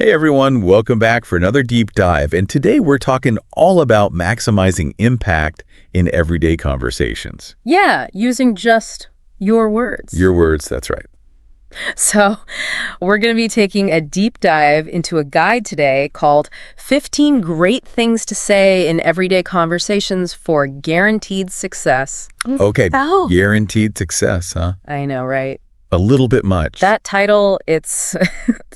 Hey everyone, welcome back for another deep dive. And today we're talking all about maximizing impact in everyday conversations. Yeah, using just your words. Your words, that's right. So we're going to be taking a deep dive into a guide today called 15 Great Things to Say in Everyday Conversations for Guaranteed Success. Okay, Oh. guaranteed success, huh? I know, right? A little bit much. That title, it's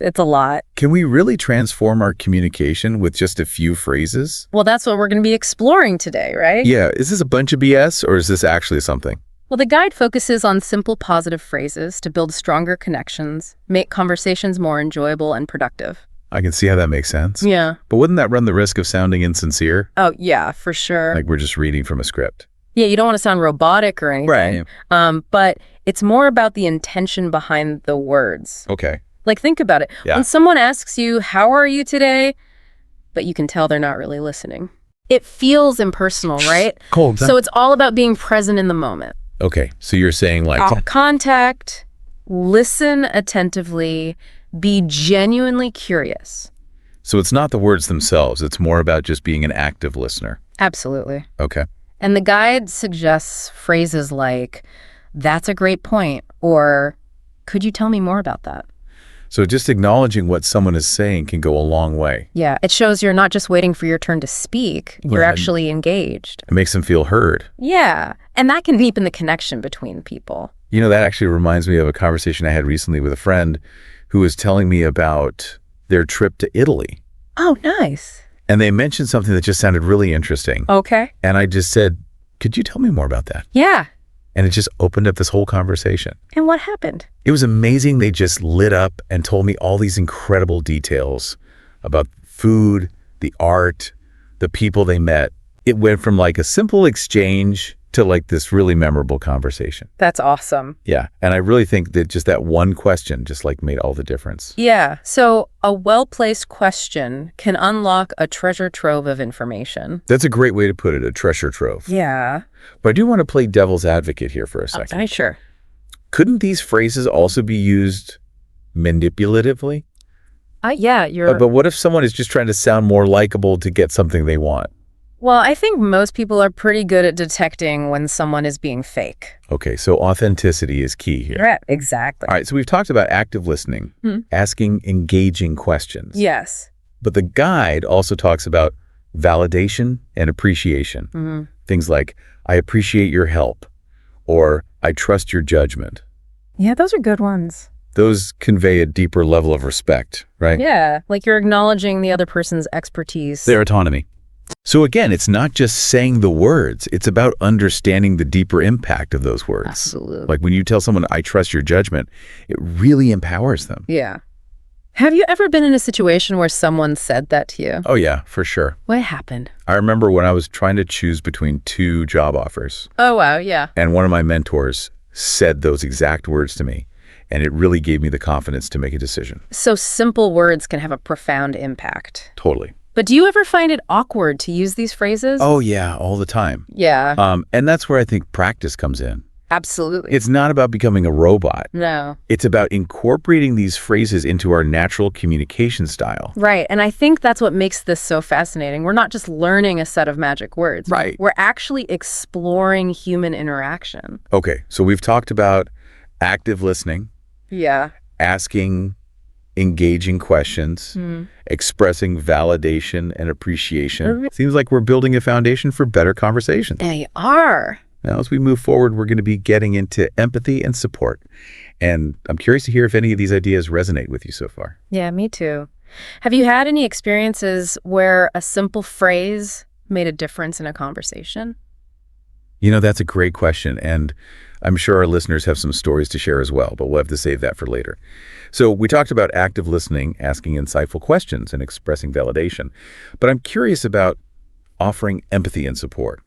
it's a lot. Can we really transform our communication with just a few phrases? Well, that's what we're going to be exploring today, right? Yeah, is this a bunch of BS or is this actually something? Well, the guide focuses on simple positive phrases to build stronger connections, make conversations more enjoyable and productive. I can see how that makes sense. Yeah. But wouldn't that run the risk of sounding insincere? Oh, yeah, for sure. Like we're just reading from a script. Yeah, you don't want to sound robotic or anything. Right. But it's more about the intention behind the words. Okay. Like, think about it. Yeah. When someone asks you, how are you today? But you can tell they're not really listening. It feels impersonal, right? Cold. So it's all about being present in the moment. Okay, so you're saying like... Contact, listen attentively, be genuinely curious. So it's not the words themselves. It's more about just being an active listener. Absolutely. Okay. And the guide suggests phrases like, that's a great point, or could you tell me more about that? So just acknowledging what someone is saying can go a long way. Yeah, it shows you're not just waiting for your turn to speak, you're Right. actually engaged. It makes them feel heard. Yeah, and that can deepen the connection between people. You know, that actually reminds me of a conversation I had recently with a friend who was telling me about their trip to Italy. Oh, nice. And they mentioned something that just sounded really interesting. Okay. And I just said, could you tell me more about that? Yeah. And it just opened up this whole conversation. And what happened? It was amazing. They just lit up and told me all these incredible details about food, the art, the people they met. It went from like a simple exchange to like this really memorable conversation. That's awesome. Yeah. And I really think that just that one question just like made all the difference. Yeah, so a well-placed question can unlock a treasure trove of information. That's a great way to put it, a treasure trove. Yeah. But I do want to play devil's advocate here for a second. Okay, sure. Couldn't these phrases also be used manipulatively? Yeah, you're... But what if someone is just trying to sound more likable to get something they want? Well, I think most people are pretty good at detecting when someone is being fake. Okay, so authenticity is key here. Right, exactly. All right, so we've talked about active listening, asking engaging questions. Yes. But the guide also talks about validation and appreciation. Things like, I appreciate your help, or I trust your judgment. Yeah, those are good ones. Those convey a deeper level of respect, right? Yeah, like you're acknowledging the other person's expertise. Their autonomy. So again, it's not just saying the words, it's about understanding the deeper impact of those words. Absolutely. Like when you tell someone, I trust your judgment, it really empowers them. Yeah. Have you ever been in a situation where someone said that to you? Oh yeah, for sure. What happened? I remember when I was trying to choose between two job offers, Oh, wow, yeah. and one of my mentors said those exact words to me, and it really gave me the confidence to make a decision. So simple words can have a profound impact. Totally. But do you ever find it awkward to use these phrases? Oh yeah, all the time. Yeah, And that's where I think practice comes in. absolutely. It's not about becoming a robot. No. It's about incorporating these phrases into our natural communication style. Right, and I think that's what makes this so fascinating. We're not just learning a set of magic words. Right. We're actually exploring human interaction. Okay, so we've talked about active listening, Yeah. asking engaging questions, expressing validation and appreciation. Seems like we're building a foundation for better conversations. They are. Now, as we move forward, we're going to be getting into empathy and support. And I'm curious to hear if any of these ideas resonate with you so far. Yeah, me too. Have you had any experiences where a simple phrase made a difference in a conversation? You know, that's a great question, and I'm sure our listeners have some stories to share as well, but we'll have to save that for later. So we talked about active listening, asking insightful questions, and expressing validation. But I'm curious about offering empathy and support.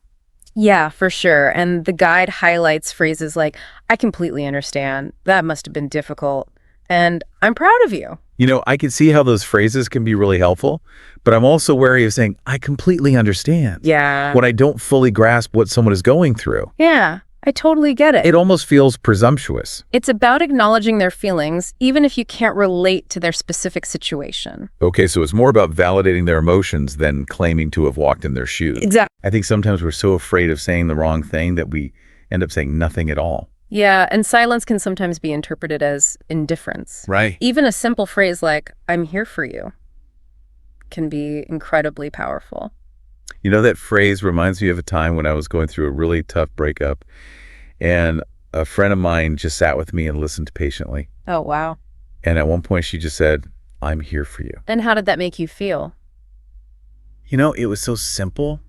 Yeah, for sure. And the guide highlights phrases like, I completely understand. That must have been difficult. And I'm proud of you. You know, I can see how those phrases can be really helpful, but I'm also wary of saying, I completely understand. Yeah. When I don't fully grasp what someone is going through. Yeah. I totally get it. It almost feels presumptuous. It's about acknowledging their feelings, even if you can't relate to their specific situation. Okay, so it's more about validating their emotions than claiming to have walked in their shoes. Exactly. I think sometimes we're so afraid of saying the wrong thing that we end up saying nothing at all. Yeah, and silence can sometimes be interpreted as indifference. Right. Even a simple phrase like, I'm here for you, can be incredibly powerful. You know, that phrase reminds me of a time when I was going through a really tough breakup, and a friend of mine just sat with me and listened patiently. Oh, wow. And at one point she just said, I'm here for you. And how did that make you feel? You know, it was so simple,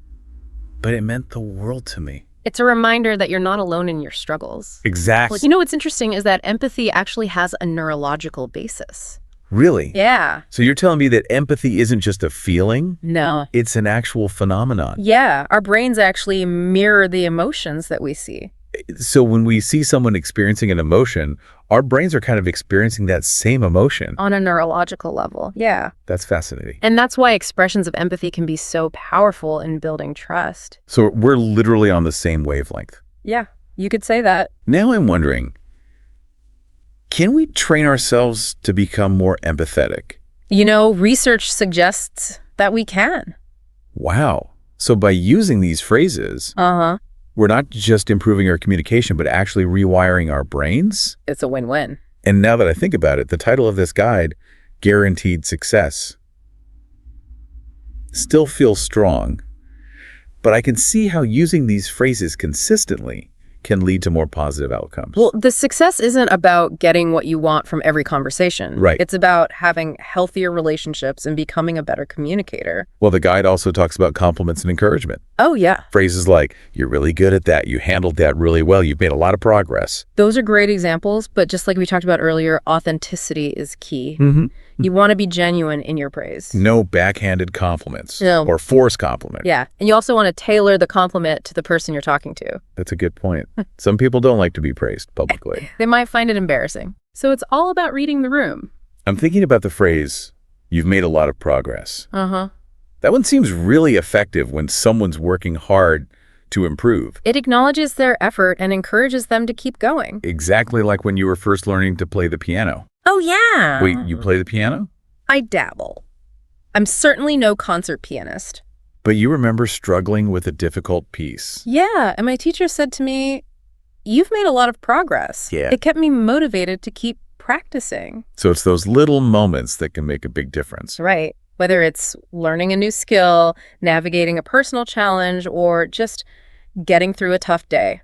but it meant the world to me. It's a reminder that you're not alone in your struggles. Exactly. You know what's interesting is that empathy actually has a neurological basis. Really? Yeah. So you're telling me that empathy isn't just a feeling? No. It's an actual phenomenon. Yeah, our brains actually mirror the emotions that we see. So when we see someone experiencing an emotion, our brains are kind of experiencing that same emotion. On a neurological level, yeah. That's fascinating. And that's why expressions of empathy can be so powerful in building trust. So we're literally on the same wavelength. Yeah, you could say that. Now I'm wondering, can we train ourselves to become more empathetic? You know, research suggests that we can. Wow. So by using these phrases, we're not just improving our communication, but actually rewiring our brains? It's a win-win. And now that I think about it, the title of this guide, Guaranteed Success, still feels strong, but I can see how using these phrases consistently can lead to more positive outcomes. Well, the success isn't about getting what you want from every conversation. Right. It's about having healthier relationships and becoming a better communicator. Well, the guide also talks about compliments and encouragement. Oh, yeah. Phrases like, you're really good at that, you handled that really well, you've made a lot of progress. Those are great examples, but just like we talked about earlier, authenticity is key. Mm-hmm. You want to be genuine in your praise. No backhanded compliments No. or forced compliments. Yeah, and you also want to tailor the compliment to the person you're talking to. That's a good point. Some people don't like to be praised publicly. They might find it embarrassing. So it's all about reading the room. I'm thinking about the phrase, you've made a lot of progress. Uh-huh. That one seems really effective when someone's working hard to improve. It acknowledges their effort and encourages them to keep going. Exactly like when you were first learning to play the piano. Oh, yeah. Wait, you play the piano? I dabble. I'm certainly no concert pianist. But you remember struggling with a difficult piece. Yeah, and my teacher said to me, you've made a lot of progress. Yeah. It kept me motivated to keep practicing. So it's those little moments that can make a big difference. Right. Whether it's learning a new skill, navigating a personal challenge, or just getting through a tough day.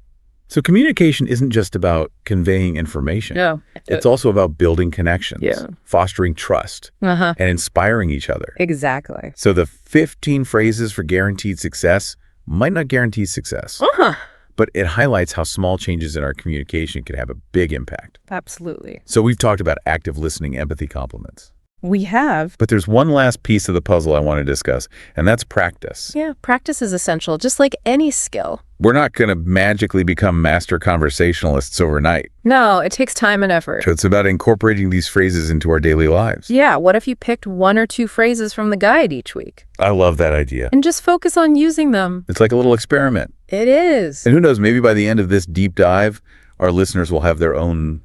So communication isn't just about conveying information. No. It's also about building connections, Yeah. fostering trust, Uh-huh. and inspiring each other. Exactly. So the 15 phrases for guaranteed success might not guarantee success, Uh-huh. but it highlights how small changes in our communication can have a big impact. Absolutely. So we've talked about active listening, empathy, compliments. We have. But there's one last piece of the puzzle I want to discuss, and that's practice. Yeah, practice is essential, just like any skill. We're not going to magically become master conversationalists overnight. No, it takes time and effort. So it's about incorporating these phrases into our daily lives. Yeah, what if you picked one or two phrases from the guide each week? I love that idea. And just focus on using them. It's like a little experiment. It is. And who knows, maybe by the end of this deep dive, our listeners will have their own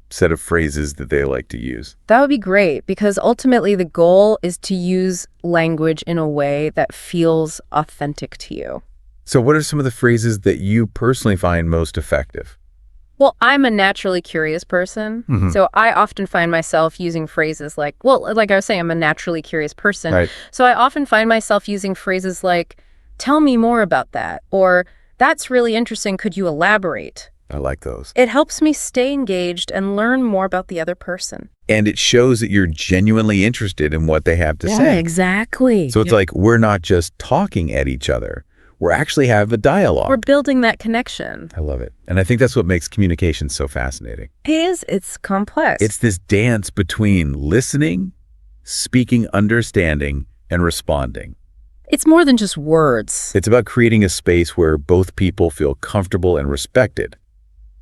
set of phrases that they like to use. That would be great, because ultimately the goal is to use language in a way that feels authentic to you. So what are some of the phrases that you personally find most effective? Well, I'm a naturally curious person, so I often find myself using phrases like, well, like I was saying, I'm a naturally curious person. Right. So I often find myself using phrases like, tell me more about that, or that's really interesting, could you elaborate? I like those. It helps me stay engaged and learn more about the other person. And it shows that you're genuinely interested in what they have to say. Exactly. So it's like we're not just talking at each other. We're actually having a dialogue. We're building that connection. I love it. And I think that's what makes communication so fascinating. It's complex. It's this dance between listening, speaking, understanding, and responding. It's more than just words. It's about creating a space where both people feel comfortable and respected.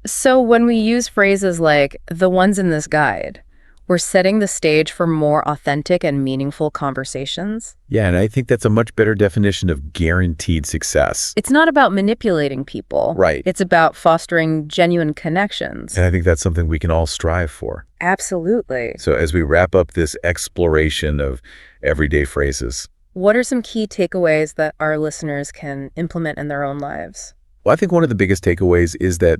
So when we use phrases like the ones in this guide, We're setting the stage for more authentic and meaningful conversations. Yeah, and I think that's a much better definition of guaranteed success. It's not about manipulating people. Right. It's about fostering genuine connections. And I think that's something we can all strive for. Absolutely. So as we wrap up this exploration of everyday phrases, What are some key takeaways that our listeners can implement in their own lives? well, I think one of the biggest takeaways is that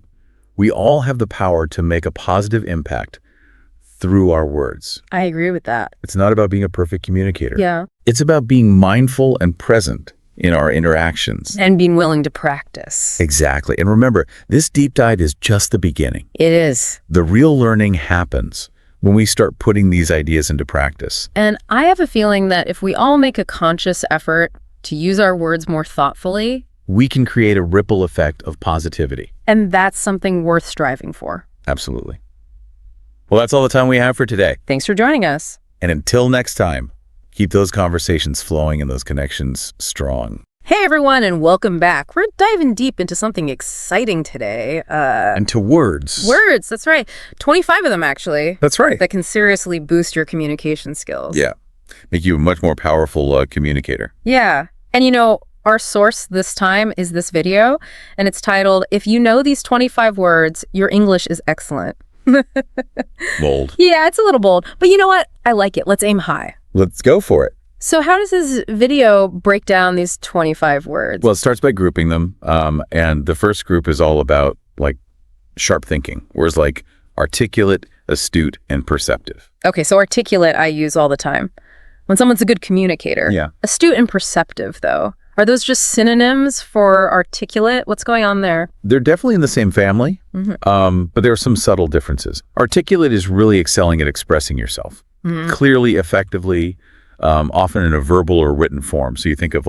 we all have the power to make a positive impact through our words. I agree with that. It's not about being a perfect communicator. Yeah. It's about being mindful and present in our interactions. And being willing to practice. Exactly. And remember, this deep dive is just the beginning. It is. The real learning happens when we start putting these ideas into practice. And I have a feeling that if we all make a conscious effort to use our words more thoughtfully, We can create a ripple effect of positivity. and that's something worth striving for. Absolutely. Well, that's all the time we have for today. Thanks for joining us. And until next time, keep those conversations flowing and those connections strong. Hey everyone, and welcome back. We're diving deep into something exciting today. And to words. Words, that's right. 25 of them, actually, That's right. that can seriously boost your communication skills. Yeah. Make you a much more powerful communicator. Yeah. And our source this time is this video, and it's titled, "If You Know These 25 Words, Your English is Excellent." Bold. Yeah, it's a little bold, but you know what? I like it. Let's aim high. Let's go for it. So how does this video break down these 25 words? Well, it starts by grouping them. And the first group is all about sharp thinking. Words like articulate, astute, and perceptive. Okay, so articulate I use all the time. When someone's a good communicator. Yeah. Astute and perceptive, though. Are those just synonyms for articulate? What's going on there? They're definitely in the same family, but there are some subtle differences. Articulate is really excelling at expressing yourself clearly, effectively, often in a verbal or written form. So you think of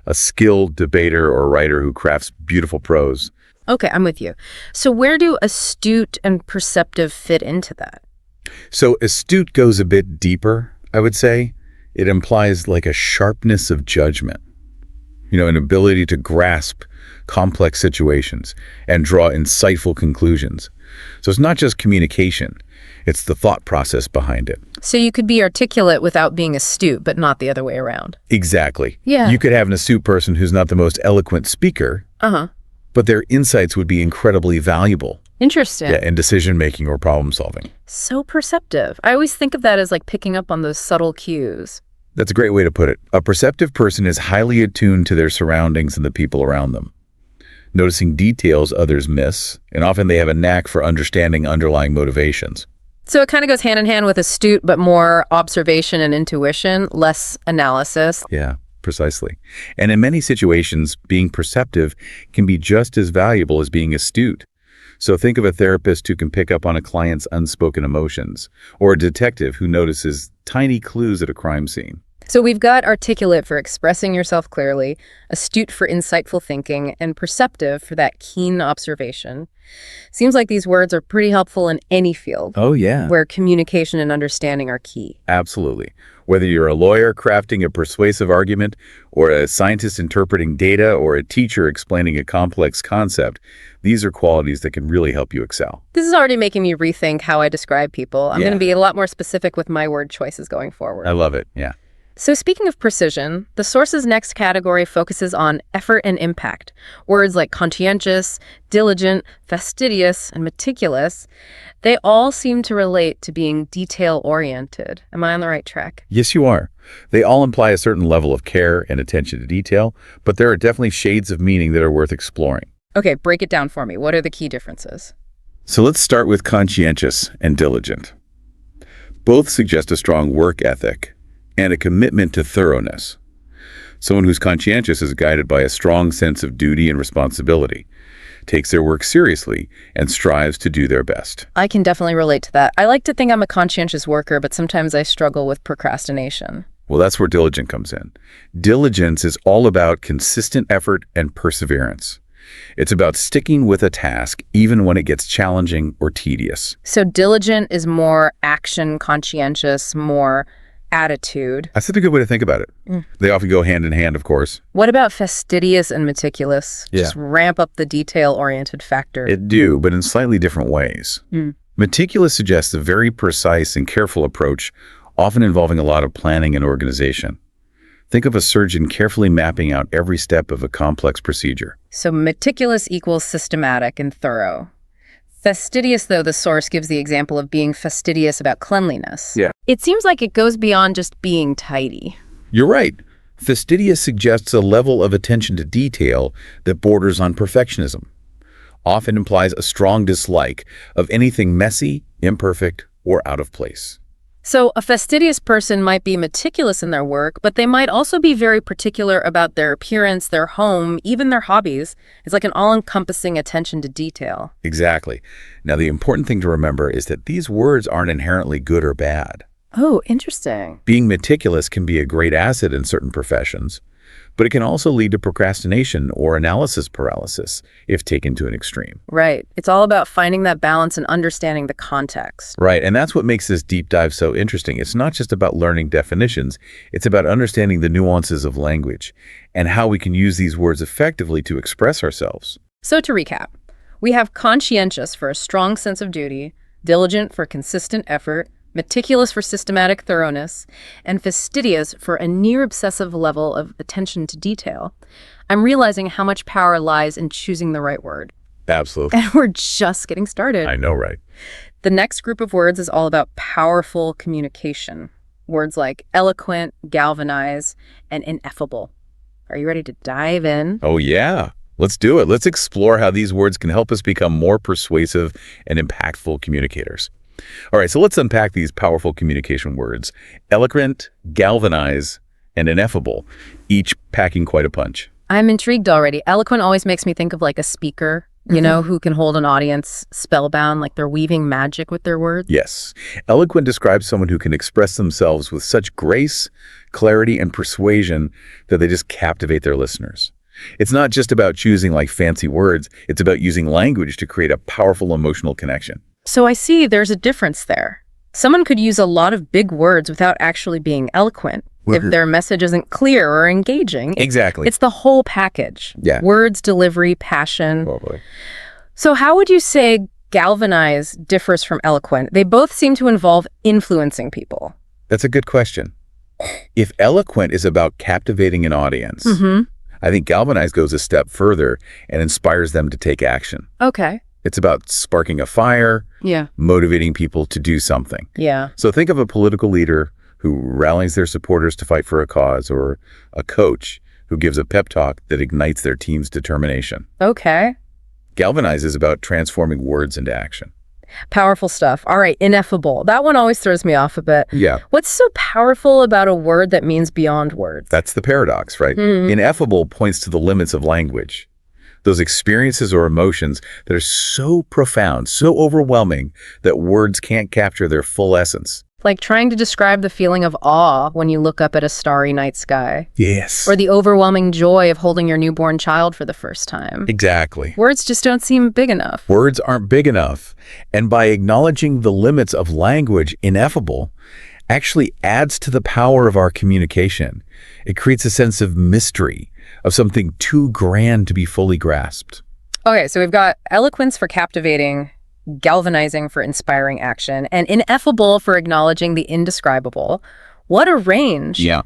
a skilled debater or writer who crafts beautiful prose. Okay, I'm with you. So where do astute and perceptive fit into that? So astute goes a bit deeper, I would say. It implies a sharpness of judgment, an ability to grasp complex situations and draw insightful conclusions. So it's not just communication, it's the thought process behind it. So you could be articulate without being astute, but not the other way around. Exactly. Yeah. You could have an astute person who's not the most eloquent speaker, but their insights would be incredibly valuable. Interesting. Yeah, in decision-making or problem-solving. So perceptive. I always think of that as picking up on those subtle cues. That's a great way to put it. A perceptive person is highly attuned to their surroundings and the people around them, noticing details others miss, and often they have a knack for understanding underlying motivations. So it kind of goes hand in hand with astute, but more observation and intuition, less analysis. Yeah, precisely. And in many situations, being perceptive can be just as valuable as being astute. So think of a therapist who can pick up on a client's unspoken emotions, or a detective who notices tiny clues at a crime scene. So we've got articulate for expressing yourself clearly, astute for insightful thinking, and perceptive for that keen observation. Seems like these words are pretty helpful in any field Oh, yeah. where communication and understanding are key. Absolutely. Whether you're a lawyer crafting a persuasive argument, or a scientist interpreting data, or a teacher explaining a complex concept, these are qualities that can really help you excel. This is already making me rethink how I describe people. I'm Yeah. going to be a lot more specific with my word choices going forward. I love it. Yeah. So speaking of precision, the source's next category focuses on effort and impact. Words like conscientious, diligent, fastidious, and meticulous, they all seem to relate to being detail-oriented. Am I on the right track? Yes, you are. They all imply a certain level of care and attention to detail, but there are definitely shades of meaning that are worth exploring. Okay, break it down for me. What are the key differences? So let's start with conscientious and diligent. Both suggest a strong work ethic and a commitment to thoroughness. Someone who's conscientious is guided by a strong sense of duty and responsibility, takes their work seriously, and strives to do their best. I can definitely relate to that. I like to think I'm a conscientious worker, but sometimes I struggle with procrastination. Well, that's where diligent comes in. Diligence is all about consistent effort and perseverance. It's about sticking with a task even when it gets challenging or tedious. So diligent is more action, conscientious, more attitude. That's such a good way to think about it. They often go hand in hand, of course. What about fastidious and meticulous? Yeah. Just ramp up the detail-oriented factor. It do, but in slightly different ways. Meticulous suggests a very precise and careful approach, often involving a lot of planning and organization. Think of a surgeon carefully mapping out every step of a complex procedure. So meticulous equals systematic and thorough. Fastidious, though, the source gives the example of being fastidious about cleanliness. Yeah. It seems like it goes beyond just being tidy. You're right. Fastidious suggests a level of attention to detail that borders on perfectionism. Often implies a strong dislike of anything messy, imperfect, or out of place. So a fastidious person might be meticulous in their work, but they might also be very particular about their appearance, their home, even their hobbies. It's like an all-encompassing attention to detail. Exactly. Now, the important thing to remember is that these words aren't inherently good or bad. Oh, interesting. Being meticulous can be a great asset in certain professions, but it can also lead to procrastination or analysis paralysis if taken to an extreme. Right. It's all about finding that balance and understanding the context. Right, and that's what makes this deep dive so interesting. It's not just about learning definitions, it's about understanding the nuances of language and how we can use these words effectively to express ourselves. So to recap, we have conscientious for a strong sense of duty, diligent for consistent effort, meticulous for systematic thoroughness, and fastidious for a near-obsessive level of attention to detail. I'm realizing how much power lies in choosing the right word. Absolutely. And we're just getting started. I know, right? The next group of words is all about powerful communication. Words like eloquent, galvanize, and ineffable. Are you ready to dive in? Oh, yeah. Let's do it. Let's explore how these words can help us become more persuasive and impactful communicators. All right, so let's unpack these powerful communication words. Eloquent, galvanize, and ineffable, each packing quite a punch. I'm intrigued already. Eloquent always makes me think of like a speaker, who can hold an audience spellbound, like they're weaving magic with their words. Yes. Eloquent describes someone who can express themselves with such grace, clarity, and persuasion that they just captivate their listeners. It's not just about choosing like fancy words, it's about using language to create a powerful emotional connection. So I see there's a difference there. Someone could use a lot of big words without actually being eloquent if their message isn't clear or engaging. Exactly. It's the whole package. Yeah. Words, delivery, passion. Totally. So how would you say galvanize differs from eloquent? They both seem to involve influencing people. That's a good question. If eloquent is about captivating an audience, I think galvanize goes a step further and inspires them to take action. Okay. It's about sparking a fire, Yeah. motivating people to do something. Yeah. So think of a political leader who rallies their supporters to fight for a cause, or a coach who gives a pep talk that ignites their team's determination. Okay. Galvanize is about transforming words into action. Powerful stuff. All right, ineffable. That one always throws me off a bit. Yeah. What's so powerful about a word that means beyond words? That's the paradox, right? Ineffable points to the limits of language. Those experiences or emotions that are so profound, so overwhelming, that words can't capture their full essence. Like trying to describe the feeling of awe when you look up at a starry night sky. Yes. Or the overwhelming joy of holding your newborn child for the first time. Exactly. Words just don't seem big enough. Words aren't big enough. And by acknowledging the limits of language, ineffable actually adds to the power of our communication. It creates a sense of mystery, of something too grand to be fully grasped. Okay, so we've got eloquence for captivating, galvanizing for inspiring action, and ineffable for acknowledging the indescribable. What a range. Yeah.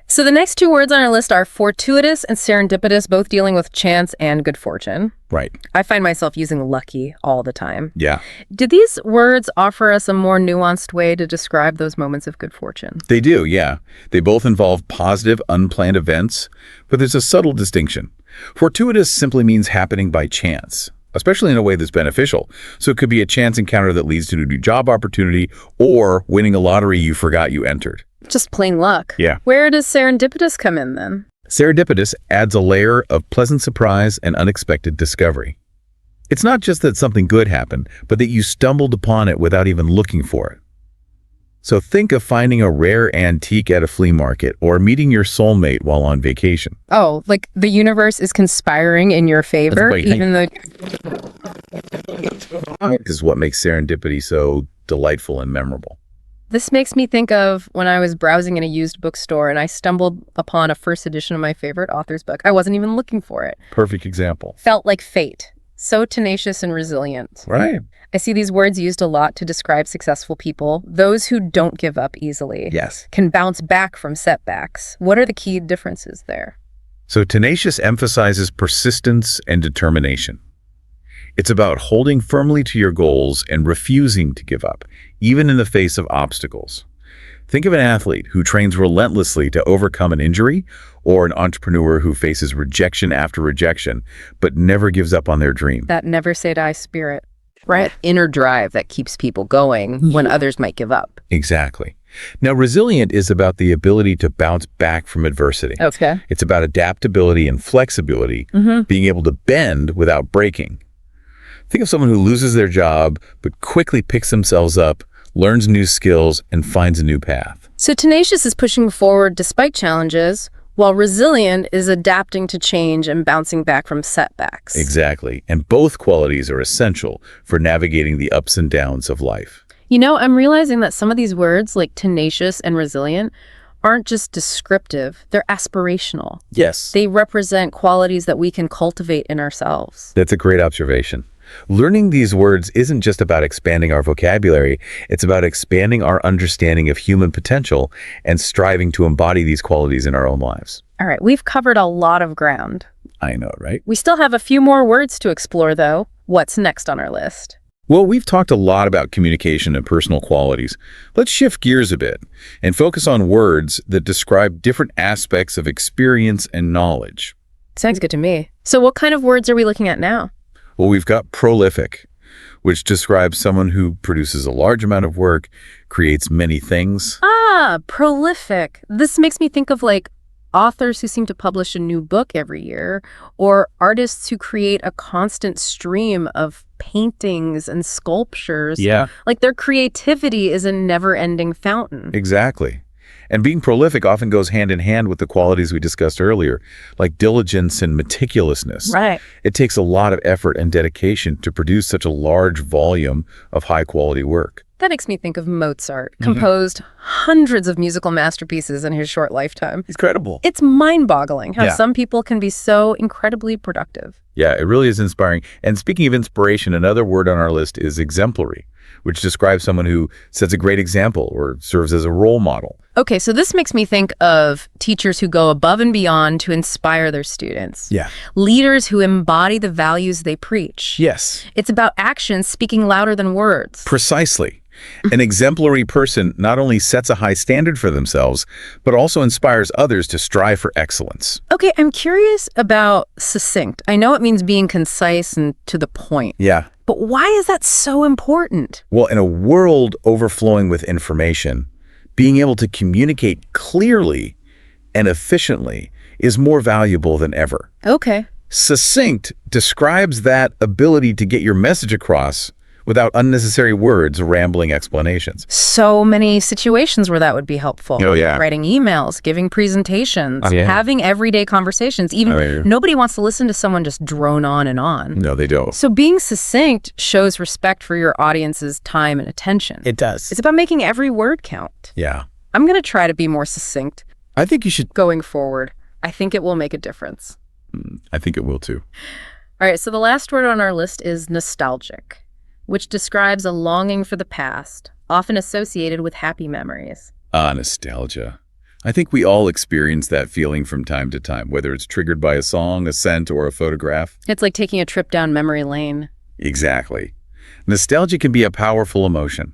So the next two words on our list are fortuitous and serendipitous, both dealing with chance and good fortune. Right. I find myself using lucky all the time. Yeah. Do these words offer us a more nuanced way to describe those moments of good fortune? They do, yeah. They both involve positive, unplanned events, but there's a subtle distinction. Fortuitous simply means happening by chance, especially in a way that's beneficial. So it could be a chance encounter that leads to a new job opportunity or winning a lottery you forgot you entered. Just plain luck. Yeah. Where does serendipitous come in then? Serendipitous adds a layer of pleasant surprise and unexpected discovery. It's not just that something good happened, but that you stumbled upon it without even looking for it. So think of finding a rare antique at a flea market or meeting your soulmate while on vacation. Oh, like the universe is conspiring in your favor, right. even though... This is what makes serendipity so delightful and memorable. This makes me think of when I was browsing in a used bookstore and I stumbled upon a first edition of my favorite author's book. I wasn't even looking for it. Perfect example. Felt like fate. So tenacious and resilient. Right. I see these words used a lot to describe successful people, those who don't give up easily. Yes. Can bounce back from setbacks. What are the key differences there? So tenacious emphasizes persistence and determination. It's about holding firmly to your goals and refusing to give up, even in the face of obstacles. Think of an athlete who trains relentlessly to overcome an injury, or an entrepreneur who faces rejection after rejection, but never gives up on their dream. That never say die spirit. Right. Inner drive that keeps people going when others might give up. Exactly. Now, resilient is about the ability to bounce back from adversity. Okay. It's about adaptability and flexibility, being able to bend without breaking. Think of someone who loses their job, but quickly picks themselves up, learns new skills, and finds a new path. So tenacious is pushing forward despite challenges, while resilient is adapting to change and bouncing back from setbacks. Exactly. And both qualities are essential for navigating the ups and downs of life. You know, I'm realizing that some of these words, like tenacious and resilient, aren't just descriptive, they're aspirational. Yes. They represent qualities that we can cultivate in ourselves. That's a great observation. Learning these words isn't just about expanding our vocabulary, it's about expanding our understanding of human potential and striving to embody these qualities in our own lives. All right, we've covered a lot of ground. I know, right? We still have a few more words to explore, though. What's next on our list? Well, we've talked a lot about communication and personal qualities. Let's shift gears a bit and focus on words that describe different aspects of experience and knowledge. Sounds good to me. So what kind of words are we looking at now? Well, we've got prolific, which describes someone who produces a large amount of work, creates many things. Ah, prolific. This makes me think of like authors who seem to publish a new book every year, or artists who create a constant stream of paintings and sculptures. Yeah. Like their creativity is a never-ending fountain. Exactly. And being prolific often goes hand in hand with the qualities we discussed earlier, like diligence and meticulousness. Right. It takes a lot of effort and dedication to produce such a large volume of high-quality work. That makes me think of Mozart, composed hundreds of musical masterpieces in his short lifetime. Incredible. It's mind-boggling how Yeah. some people can be so incredibly productive. Yeah, it really is inspiring. And speaking of inspiration, another word on our list is exemplary, which describes someone who sets a great example or serves as a role model. Okay, so this makes me think of teachers who go above and beyond to inspire their students. Yeah. Leaders who embody the values they preach. Yes. It's about actions speaking louder than words. Precisely. An exemplary person not only sets a high standard for themselves, but also inspires others to strive for excellence. Okay, I'm curious about succinct. I know it means being concise and to the point. Yeah. But why is that so important? Well, in a world overflowing with information, being able to communicate clearly and efficiently is more valuable than ever. Okay. Succinct describes that ability to get your message across without unnecessary words or rambling explanations. So many situations where that would be helpful. Oh, yeah. Writing emails, giving presentations, Oh, yeah. having everyday conversations. Even Oh, yeah. nobody wants to listen to someone just drone on and on. No, they don't. So being succinct shows respect for your audience's time and attention. It does. It's about making every word count. Yeah. I'm going to try to be more succinct I think you should. going forward. I think it will make a difference. I think it will too. All right, so the last word on our list is nostalgic, which describes a longing for the past, often associated with happy memories. Nostalgia. I think we all experience that feeling from time to time, whether it's triggered by a song, a scent, or a photograph. It's like taking a trip down memory lane. Exactly. Nostalgia can be a powerful emotion.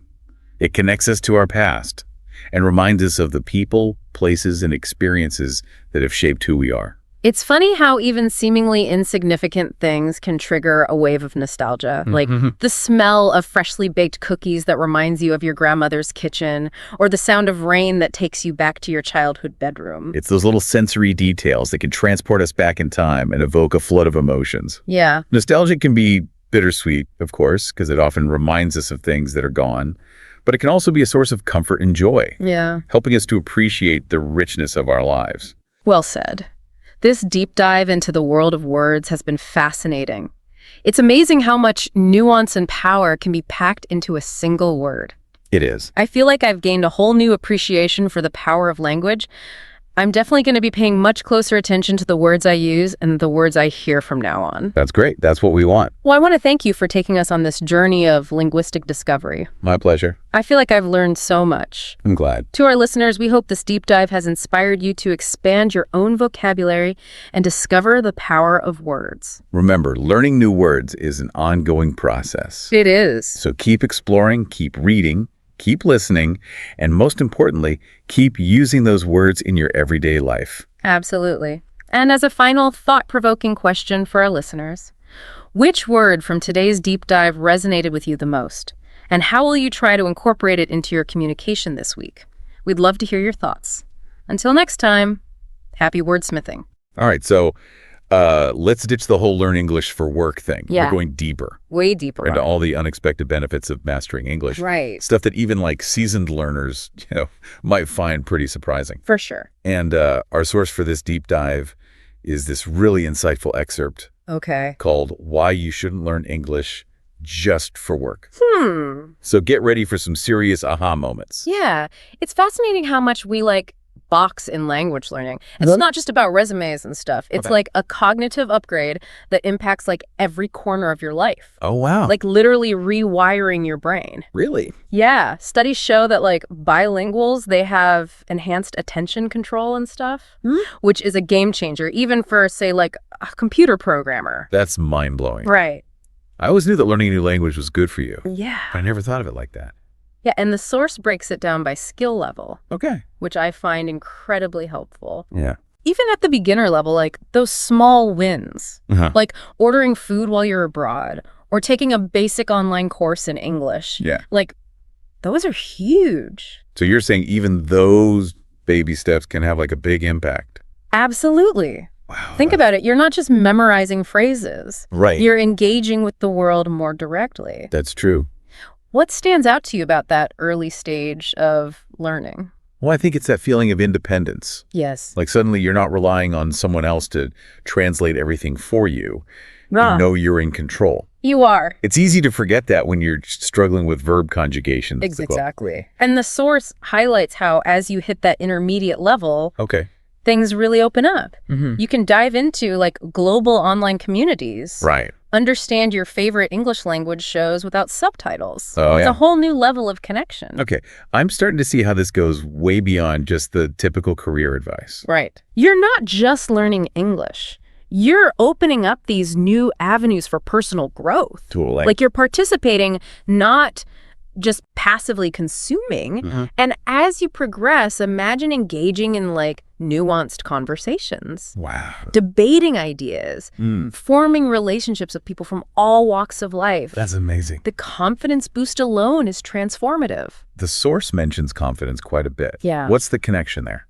It connects us to our past and reminds us of the people, places, and experiences that have shaped who we are. It's funny how even seemingly insignificant things can trigger a wave of nostalgia, like the smell of freshly baked cookies that reminds you of your grandmother's kitchen, or the sound of rain that takes you back to your childhood bedroom. It's those little sensory details that can transport us back in time and evoke a flood of emotions. Yeah. Nostalgia can be bittersweet, of course, because it often reminds us of things that are gone, but it can also be a source of comfort and joy, Yeah. helping us to appreciate the richness of our lives. Well said. This deep dive into the world of words has been fascinating. It's amazing how much nuance and power can be packed into a single word. It is. I feel like I've gained a whole new appreciation for the power of language, I'm definitely going to be paying much closer attention to the words I use and the words I hear from now on. That's great. That's what we want. Well, I want to thank you for taking us on this journey of linguistic discovery. My pleasure. I feel like I've learned so much. I'm glad. To our listeners, we hope this deep dive has inspired you to expand your own vocabulary and discover the power of words. Remember, learning new words is an ongoing process. It is. So keep exploring, keep reading, keep listening, and most importantly, keep using those words in your everyday life. Absolutely. And as a final thought-provoking question for our listeners, which word from today's deep dive resonated with you the most? And how will you try to incorporate it into your communication this week? We'd love to hear your thoughts. Until next time, happy wordsmithing. All right, so let's ditch the whole learn English for work thing. Yeah. We're going deeper Way deeper. into on it. all the unexpected benefits of mastering English. Right. Stuff that even like seasoned learners, might find pretty surprising. For sure. And our source for this deep dive is this really insightful excerpt Okay. called Why You Shouldn't Learn English Just for Work. Hmm. So get ready for some serious aha moments. Yeah. It's fascinating how much we box in language learning. It's not just about resumes and stuff. It's Okay. like a cognitive upgrade that impacts every corner of your life. Oh, wow. Literally rewiring your brain. Really? Yeah. Studies show that bilinguals, they have enhanced attention control and stuff, which is a game changer, even for, say, a computer programmer. That's mind-blowing. Right. I always knew that learning a new language was good for you. Yeah. But I never thought of it like that. Yeah, and the source breaks it down by skill level, Okay. which I find incredibly helpful. Yeah. Even at the beginner level, those small wins, Uh-huh. like ordering food while you're abroad or taking a basic online course in English. Yeah. Those are huge. So you're saying even those baby steps can have a big impact. Absolutely. Wow. Think about it. You're not just memorizing phrases. Right. You're engaging with the world more directly. That's true. What stands out to you about that early stage of learning? Well, I think it's that feeling of independence. Yes. Suddenly you're not relying on someone else to translate everything for you. Ah. You know you're in control. You are. It's easy to forget that when you're struggling with verb conjugations. Exactly. And the source highlights how as you hit that intermediate level, Okay. things really open up. Mm-hmm. You can dive into global online communities. Right. Understand your favorite English language shows without subtitles. Oh, It's yeah. a whole new level of connection. Okay. I'm starting to see how this goes way beyond just the typical career advice. Right. You're not just learning English. You're opening up these new avenues for personal growth. Totally. You're participating, not just passively consuming. Mm-hmm. And as you progress, imagine engaging in nuanced conversations, Wow. debating ideas, forming relationships with people from all walks of life. That's amazing. The confidence boost alone is transformative. The source mentions confidence quite a bit. Yeah. What's the connection there?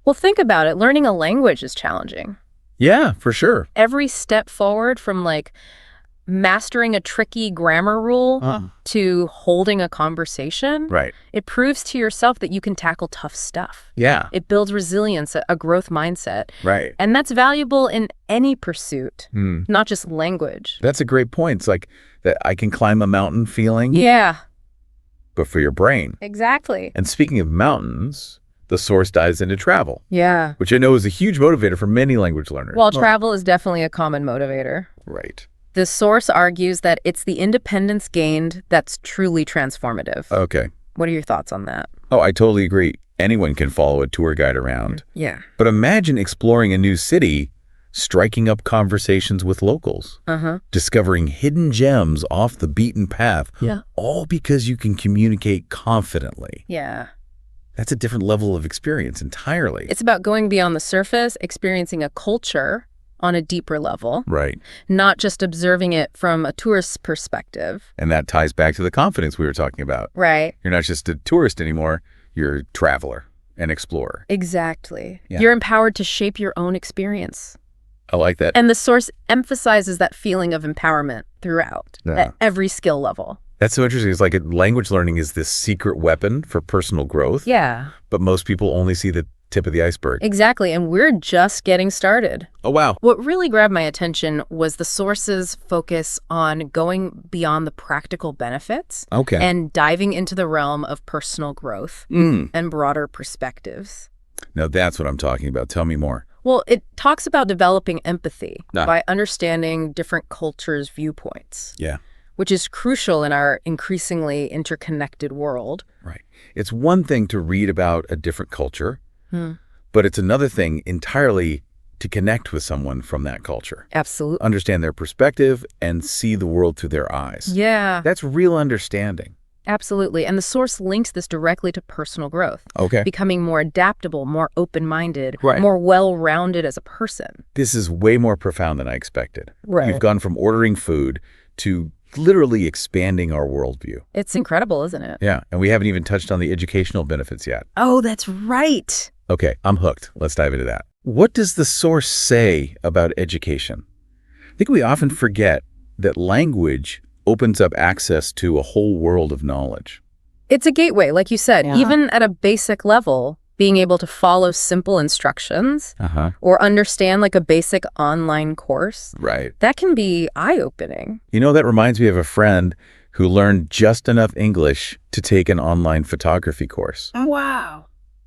Well, think about it. Learning a language is challenging. Yeah, for sure. Every step forward from mastering a tricky grammar rule to holding a conversation, Right. it proves to yourself that you can tackle tough stuff. Yeah. It builds resilience, a growth mindset. Right. And that's valuable in any pursuit, Hmm. not just language. That's a great point. It's like that I can climb a mountain feeling, Yeah, but for your brain. exactly. And speaking of mountains, the source dives into travel, Yeah. which I know is a huge motivator for many language learners. While travel is definitely a common motivator, Right. the source argues that it's the independence gained that's truly transformative. Okay. What are your thoughts on that? Oh, I totally agree. Anyone can follow a tour guide around. Yeah. But imagine exploring a new city, striking up conversations with locals, discovering hidden gems off the beaten path, Yeah. all because you can communicate confidently. Yeah. That's a different level of experience entirely. It's about going beyond the surface, experiencing a culture on a deeper level, Right. not just observing it from a tourist's perspective. And that ties back to the confidence we were talking about. Right. You're not just a tourist anymore, you're a traveler, an explorer. Exactly. Yeah. You're empowered to shape your own experience. I like that. And the source emphasizes that feeling of empowerment throughout at every skill level. That's so interesting. It's like language learning is this secret weapon for personal growth, Yeah, but most people only see the tip of the iceberg. exactly. And we're just getting started. Oh, wow. What really grabbed my attention was the source's focus on going beyond the practical benefits Okay. and diving into the realm of personal growth Mm. and broader perspectives. Now that's what I'm talking about. Tell me more. Well, it talks about developing empathy Ah. by understanding different cultures' viewpoints, Yeah, which is crucial in our increasingly interconnected world. right. It's one thing to read about a different culture, Hmm. but it's another thing entirely to connect with someone from that culture. Absolutely. Understand their perspective and see the world through their eyes. Yeah, That's real understanding. absolutely. And the source links this directly to personal growth, Okay. becoming more adaptable, more open-minded, Right. more well-rounded as a person. This is way more profound than I expected. Right. We've gone from ordering food to literally expanding our worldview. It's incredible, isn't it? Yeah, and we haven't even touched on the educational benefits yet. Oh, that's right. Okay, I'm hooked. Let's dive into that. What does the source say about education? I think we often forget that language opens up access to a whole world of knowledge. It's a gateway, like you said. Yeah. Even at a basic level, being able to follow simple instructions Uh-huh. or understand like a basic online course, Right. that can be eye-opening. You know, that reminds me of a friend who learned just enough English to take an online photography course. Wow.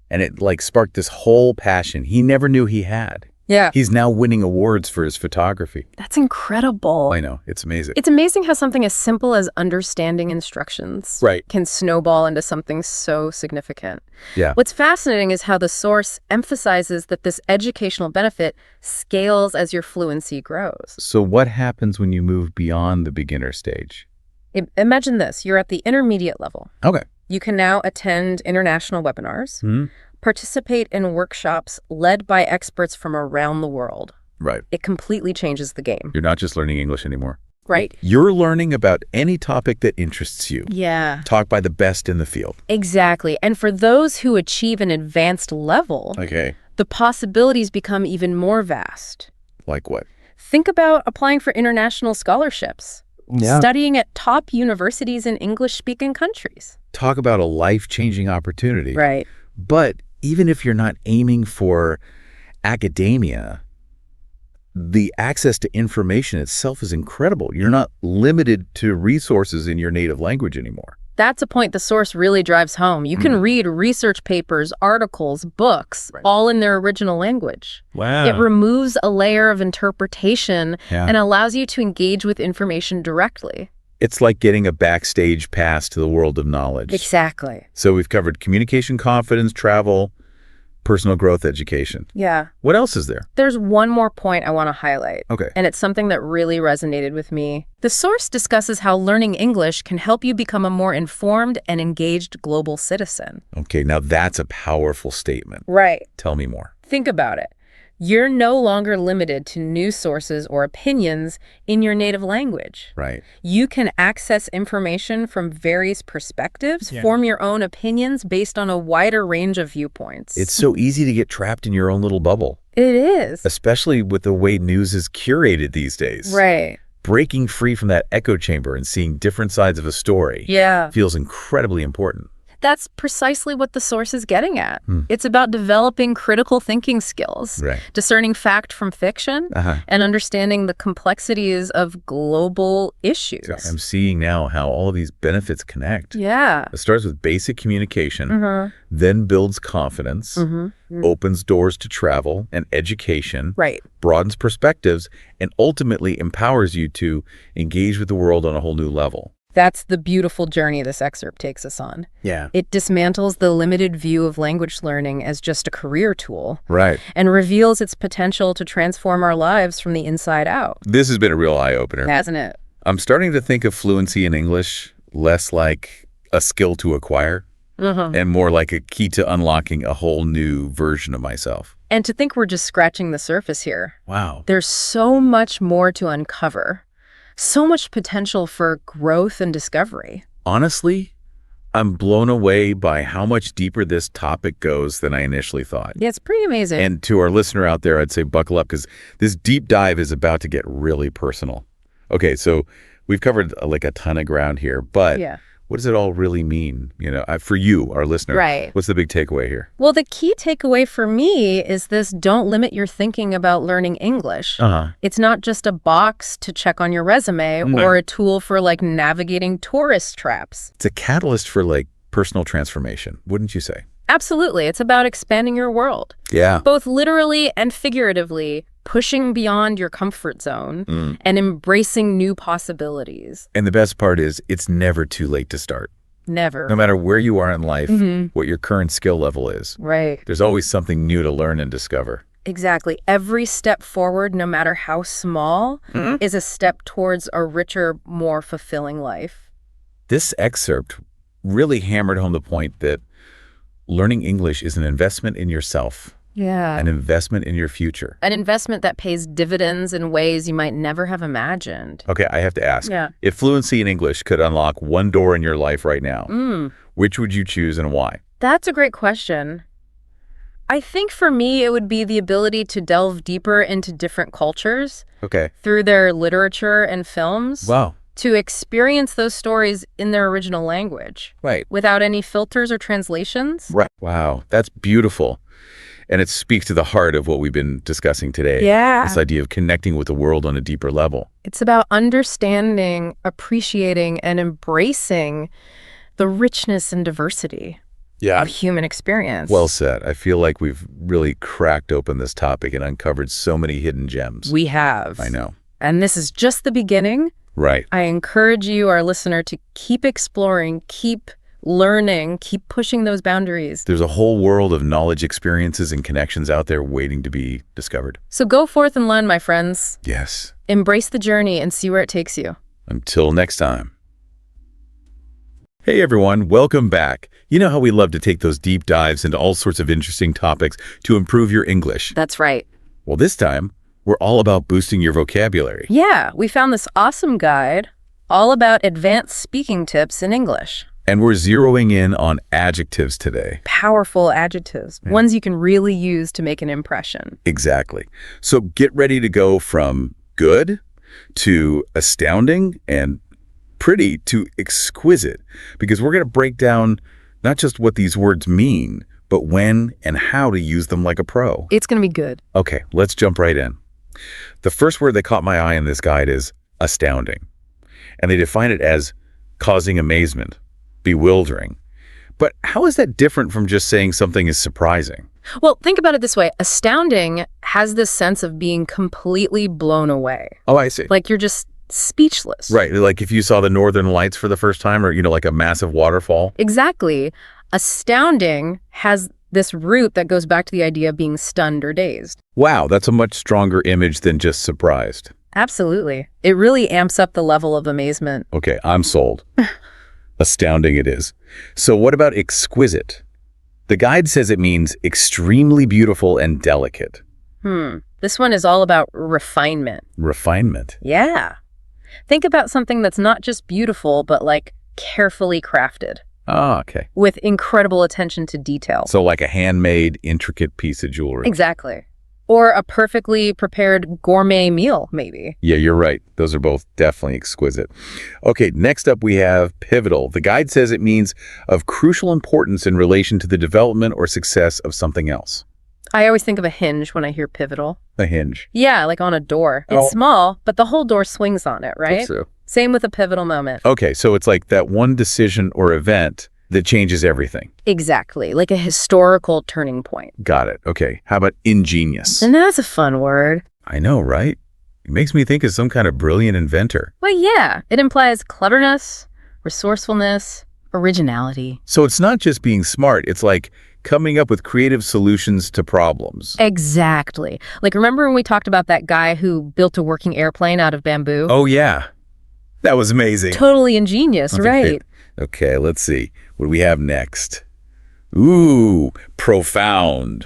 And it sparked this whole passion he never knew he had. Yeah, He's now winning awards for his photography. that's incredible. I know, it's amazing. It's amazing how something as simple as understanding instructions Right. can snowball into something so significant. Yeah. What's fascinating is how the source emphasizes that this educational benefit scales as your fluency grows. So what happens when you move beyond the beginner stage? Imagine this, you're at the intermediate level. Okay. You can now attend international webinars, Hmm? participate in workshops led by experts from around the world. Right. It completely changes the game, You're not just learning English anymore. right? You're learning about any topic that interests you. Yeah, Taught by the best in the field. exactly. And for those who achieve an advanced level, Okay. the possibilities become even more vast. Like what? Think about applying for international scholarships, Yeah. studying at top universities in English-speaking countries. Talk about a life-changing opportunity. Right. But even if you're not aiming for academia, the access to information itself is incredible. You're not limited to resources in your native language anymore. That's a point the source really drives home. You can read research papers, articles, books, Right. all in their original language. Wow. It removes a layer of interpretation Yeah. and allows you to engage with information directly. It's like getting a backstage pass to the world of knowledge. Exactly. So we've covered communication, confidence, travel, personal growth, education. Yeah. What else is there? There's one more point I want to highlight. Okay. And it's something that really resonated with me. The source discusses how learning English can help you become a more informed and engaged global citizen. Okay, now that's a powerful statement. Right. Tell me more. Think about it. You're no longer limited to news sources or opinions in your native language. Right. You can access information from various perspectives, Yeah. form your own opinions based on a wider range of viewpoints. It's so easy to get trapped in your own little bubble, It is. especially with the way news is curated these days. Right. Breaking free from that echo chamber and seeing different sides of a story Yeah. feels incredibly important. That's precisely what the source is getting at. Hmm. It's about developing critical thinking skills, Right. discerning fact from fiction, Uh-huh. and understanding the complexities of global issues. So I'm seeing now how all of these benefits connect. Yeah. It starts with basic communication, Mm-hmm. then builds confidence, Mm-hmm. opens doors to travel and education, Right. broadens perspectives, and ultimately empowers you to engage with the world on a whole new level. That's the beautiful journey this excerpt takes us on. Yeah. It dismantles the limited view of language learning as just a career tool Right. and reveals its potential to transform our lives from the inside out. This has been a real eye-opener. Hasn't it? I'm starting to think of fluency in English less like a skill to acquire Mm-hmm. and more like a key to unlocking a whole new version of myself. And to think we're just scratching the surface here. Wow. There's so much more to uncover. So much potential for growth and discovery. Honestly, I'm blown away by how much deeper this topic goes than I initially thought. Yeah, it's pretty amazing. And to our listener out there, I'd say buckle up because this deep dive is about to get really personal. Okay, so we've covered like a ton of ground here, but yeah. what does it all really mean? For you, our listener, Right. What's the big takeaway here? Well, the key takeaway for me is this: don't limit your thinking about learning English. Uh-huh. It's not just a box to check on your resume No. or a tool for navigating tourist traps. It's a catalyst for personal transformation, wouldn't you say? Absolutely. It's about expanding your world, Yeah. both literally and figuratively, pushing beyond your comfort zone and embracing new possibilities. And the best part is it's never too late to start. Never. No matter where you are in life, what your current skill level is, Right. there's always something new to learn and discover. Exactly. Every step forward, no matter how small, is a step towards a richer, more fulfilling life. This excerpt really hammered home the point that learning English is an investment in yourself, Yeah. an investment in your future. An investment that pays dividends in ways you might never have imagined. Okay, I have to ask. Yeah. If fluency in English could unlock one door in your life right now, which would you choose and why? That's a great question. I think for me, it would be the ability to delve deeper into different cultures Okay. through their literature and films, Wow. to experience those stories in their original language Right. without any filters or translations. Right. Wow, that's beautiful. And it speaks to the heart of what we've been discussing today. Yeah. This idea of connecting with the world on a deeper level. It's about understanding, appreciating, and embracing the richness and diversity of human experience. Well said. I feel like we've really cracked open this topic and uncovered so many hidden gems. We have. I know. And this is just the beginning. Right. I encourage you, our listener, to keep exploring, keep learning, keep pushing those boundaries. There's a whole world of knowledge, experiences, and connections out there waiting to be discovered. So go forth and learn, my friends. Yes. Embrace the journey and see where it takes you. Until next time. Hey everyone, welcome back. You know how we love to take those deep dives into all sorts of interesting topics to improve your English. That's right. Well, this time, we're all about boosting your vocabulary. Yeah, we found this awesome guide all about advanced speaking tips in English. And we're zeroing in on adjectives today. Powerful adjectives, ones you can really use to make an impression. Exactly. So get ready to go from good to astounding and pretty to exquisite, because we're going to break down not just what these words mean, but when and how to use them like a pro. It's going to be good. Okay, let's jump right in. The first word that caught my eye in this guide is astounding. And they define it as causing amazement, bewildering. But how is that different from just saying something is surprising? Well, think about it this way. Astounding has this sense of being completely blown away. Oh, I see. Like you're just speechless. Right, like if you saw the Northern Lights for the first time, or, like a massive waterfall. Exactly. Astounding has this root that goes back to the idea of being stunned or dazed. Wow, that's a much stronger image than just surprised. Absolutely. It really amps up the level of amazement. Okay, I'm sold. Astounding it is. So what about exquisite? The guide says it means extremely beautiful and delicate. This one is all about refinement. Refinement. Yeah. Think about something that's not just beautiful, but like carefully crafted Ah, okay. with incredible attention to detail. So like a handmade, intricate piece of jewelry. Exactly. Or a perfectly prepared gourmet meal, maybe. Yeah, you're right. Those are both definitely exquisite. Okay, next up we have pivotal. The guide says it means of crucial importance in relation to the development or success of something else. I always think of a hinge when I hear pivotal. A hinge. Yeah, like on a door. It's Oh. small, but the whole door swings on it, right? So. Same with a pivotal moment. Okay, so it's like that one decision or event that changes everything. Exactly, like a historical turning point. Got it. Okay, how about ingenious? And that's a fun word. I know, right? It makes me think of some kind of brilliant inventor. Well, yeah, it implies cleverness, resourcefulness, originality. So it's not just being smart, it's like coming up with creative solutions to problems. Exactly. Like, remember when we talked about that guy who built a working airplane out of bamboo? Oh, yeah. That was amazing. Totally ingenious, Okay. right? Okay, let's see. What do we have next? Ooh, profound.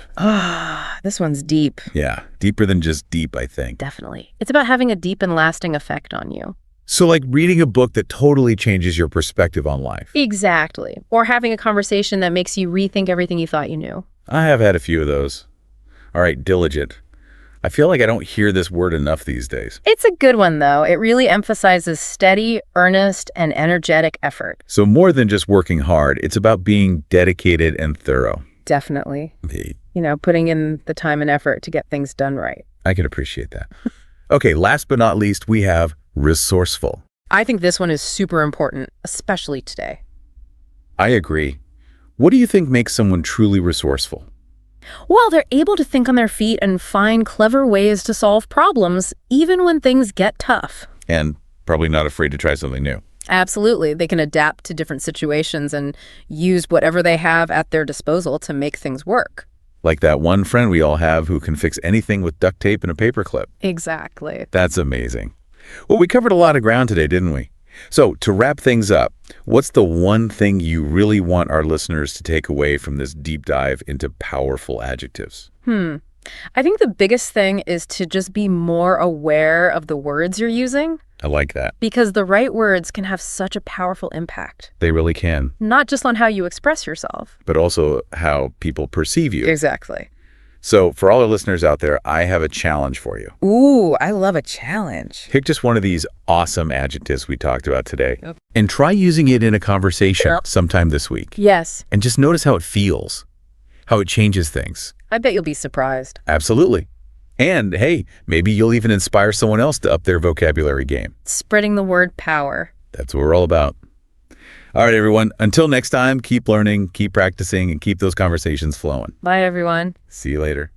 This one's deep. Yeah, deeper than just deep, I think. Definitely. It's about having a deep and lasting effect on you. So like reading a book that totally changes your perspective on life. Exactly. Or having a conversation that makes you rethink everything you thought you knew. I have had a few of those. All right, diligent. I feel like I don't hear this word enough these days. It's a good one, though. It really emphasizes steady, earnest, and energetic effort. So more than just working hard, it's about being dedicated and thorough. Definitely. Hey, You know, putting in the time and effort to get things done right. I can appreciate that. Okay, last but not least, we have resourceful. I think this one is super important, especially today. I agree. What do you think makes someone truly resourceful? Well, they're able to think on their feet and find clever ways to solve problems, even when things get tough. And probably not afraid to try something new. Absolutely. They can adapt to different situations and use whatever they have at their disposal to make things work. Like that one friend we all have who can fix anything with duct tape and a paperclip. Exactly. That's amazing. Well, we covered a lot of ground today, didn't we? So, to wrap things up, what's the one thing you really want our listeners to take away from this deep dive into powerful adjectives? I think the biggest thing is to just be more aware of the words you're using, I like that. because the right words can have such a powerful impact, They really can, not just on how you express yourself. but also how people perceive you. Exactly. So, for all our listeners out there, I have a challenge for you. Ooh, I love a challenge. Pick just one of these awesome adjectives we talked about today Yep. and try using it in a conversation Yep. sometime this week. Yes, And just notice how it feels, how it changes things. I bet you'll be surprised. Absolutely. And hey, maybe you'll even inspire someone else to up their vocabulary game. Spreading the word power. That's what we're all about. All right, everyone. Until next time, keep learning, keep practicing, and keep those conversations flowing. Bye, everyone. See you later.